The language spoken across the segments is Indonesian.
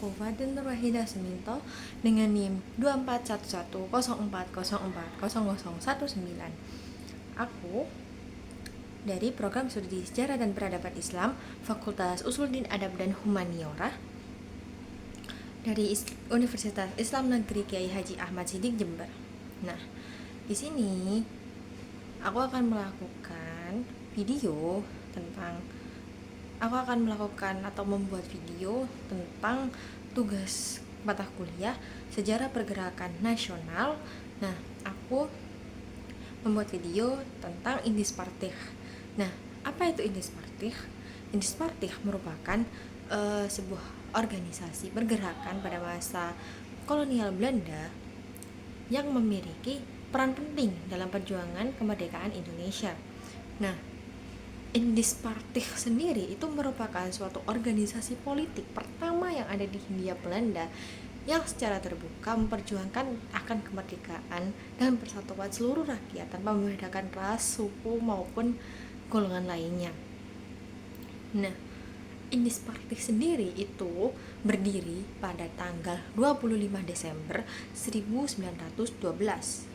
aku Fadil Nur Wahidah Suminto dengan NIM 241104040019. Aku dari Program Studi Sejarah dan Peradaban Islam, Fakultas Usuluddin Adab dan Humaniora dari Universitas Islam Negeri Kiai Haji Ahmad Siddiq Jember. Nah, di sini aku akan melakukan video tentang atau membuat video tentang tugas mata kuliah Sejarah Pergerakan Nasional. Nah, aku membuat video tentang Indispartih. Nah, apa itu Indispartih? Indispartih merupakan sebuah organisasi pergerakan pada masa kolonial Belanda yang memiliki peran penting dalam perjuangan kemerdekaan Indonesia. Nah, Indispartih sendiri itu merupakan suatu organisasi politik pertama yang ada di Hindia Belanda yang secara terbuka memperjuangkan akan kemerdekaan dan persatuan seluruh rakyat tanpa membedakan ras, suku maupun golongan lainnya. Nah, Indispartih sendiri itu berdiri pada tanggal 25 Desember 1912.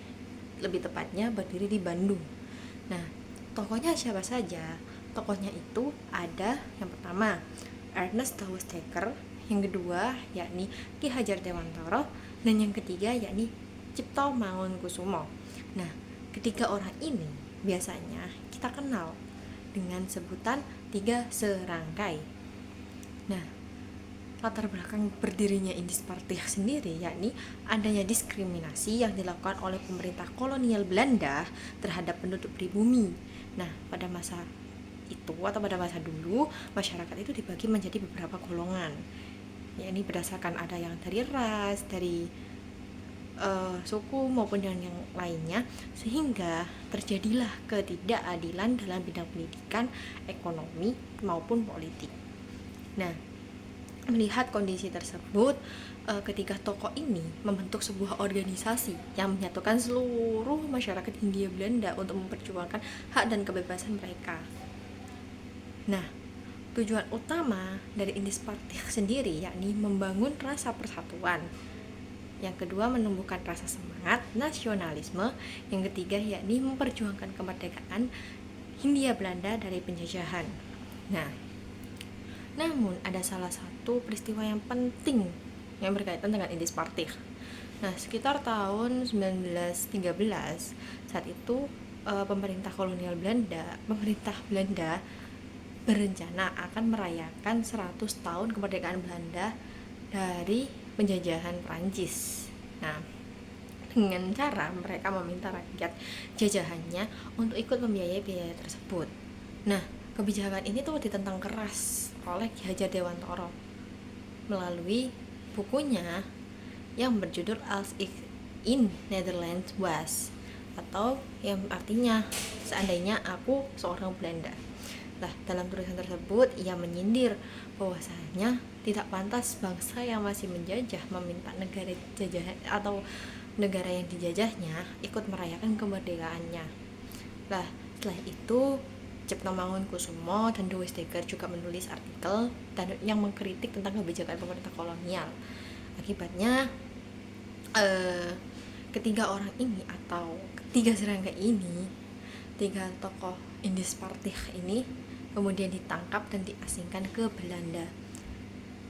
Lebih tepatnya berdiri di Bandung. Nah, tokohnya siapa saja? Tokohnya itu ada yang pertama Ernest Theusteker, yang kedua yakni Ki Hajar Dewantara, dan yang ketiga yakni Cipto Mangunkusumo. Nah, ketiga orang ini biasanya kita kenal dengan sebutan tiga serangkai. Nah, latar belakang berdirinya Indispartih sendiri yakni adanya diskriminasi yang dilakukan oleh pemerintah kolonial Belanda terhadap penduduk pribumi. Nah, pada masa itu atau pada masa dulu masyarakat itu dibagi menjadi beberapa golongan, yakni berdasarkan ada yang dari ras, dari suku maupun yang lainnya, sehingga terjadilah ketidakadilan dalam bidang pendidikan, ekonomi maupun politik. Nah, melihat kondisi tersebut, ketiga tokoh ini membentuk sebuah organisasi yang menyatukan seluruh masyarakat Hindia Belanda untuk memperjuangkan hak dan kebebasan mereka. Nah, tujuan utama dari Indispartih sendiri yakni membangun rasa persatuan. Yang kedua, menumbuhkan rasa semangat nasionalisme. Yang ketiga yakni memperjuangkan kemerdekaan Hindia Belanda dari penjajahan. Nah, namun ada salah satu peristiwa yang penting yang berkaitan dengan Indispartih. Nah, sekitar tahun 1913, saat itu pemerintah Belanda berencana akan merayakan 100 tahun kemerdekaan Belanda dari penjajahan Prancis. Nah, dengan cara mereka meminta rakyat jajahannya untuk ikut membiayai biaya tersebut. Nah, kebijakan ini tuh ditentang keras oleh Ki Hajar Dewantara melalui bukunya yang berjudul Als ik in Nederland was, atau yang artinya seandainya aku seorang Belanda. Nah, dalam tulisan tersebut ia menyindir bahwasanya tidak pantas bangsa yang masih menjajah meminta negara jajahan atau negara yang dijajahnya ikut merayakan kemerdekaannya. Nah, setelah itu Cipto Mangunkusumo dan Theusteker juga menulis artikel yang mengkritik tentang kebijakan pemerintah kolonial. Akibatnya ketiga orang ini atau ketiga serangga ini, tiga tokoh Indispartih ini kemudian ditangkap dan diasingkan ke Belanda.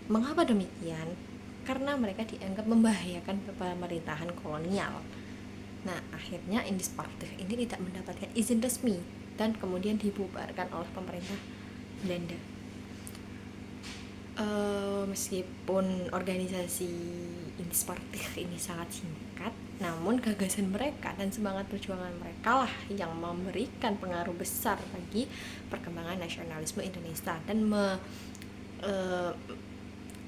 Mengapa demikian? Karena mereka dianggap membahayakan pemerintahan kolonial. Nah, akhirnya Indispartih ini tidak mendapatkan izin resmi dan kemudian dibubarkan oleh pemerintah Belanda. Meskipun organisasi Indispartih ini sangat singkat, namun gagasan mereka dan semangat perjuangan mereka lah yang memberikan pengaruh besar bagi perkembangan nasionalisme Indonesia dan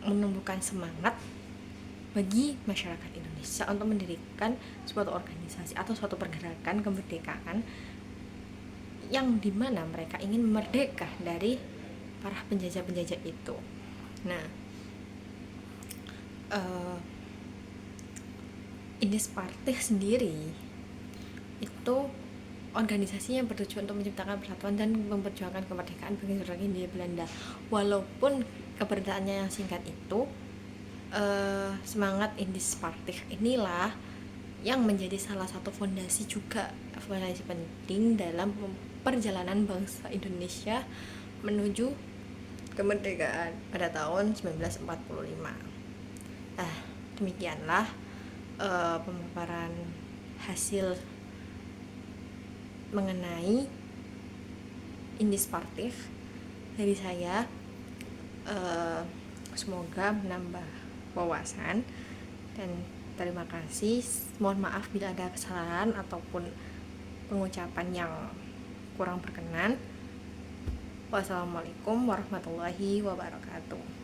menumbuhkan semangat bagi masyarakat Indonesia untuk mendirikan suatu organisasi atau suatu pergerakan kemerdekaan yang dimana mereka ingin merdeka dari para penjajah-penjajah itu. Nah, Indispartih sendiri itu organisasi yang bertujuan untuk menciptakan persatuan dan memperjuangkan kemerdekaan bagi seluruh Hindia Belanda. Walaupun kemerdekaannya yang singkat itu, semangat Indispartif inilah yang menjadi salah satu fondasi penting dalam perjalanan bangsa Indonesia menuju kemerdekaan pada tahun 1945. Demikianlah pemaparan hasil mengenai Indispartif dari saya. Semoga menambah wawasan dan terima kasih. Mohon maaf bila ada kesalahan ataupun pengucapan yang kurang berkenan. Wassalamualaikum warahmatullahi wabarakatuh.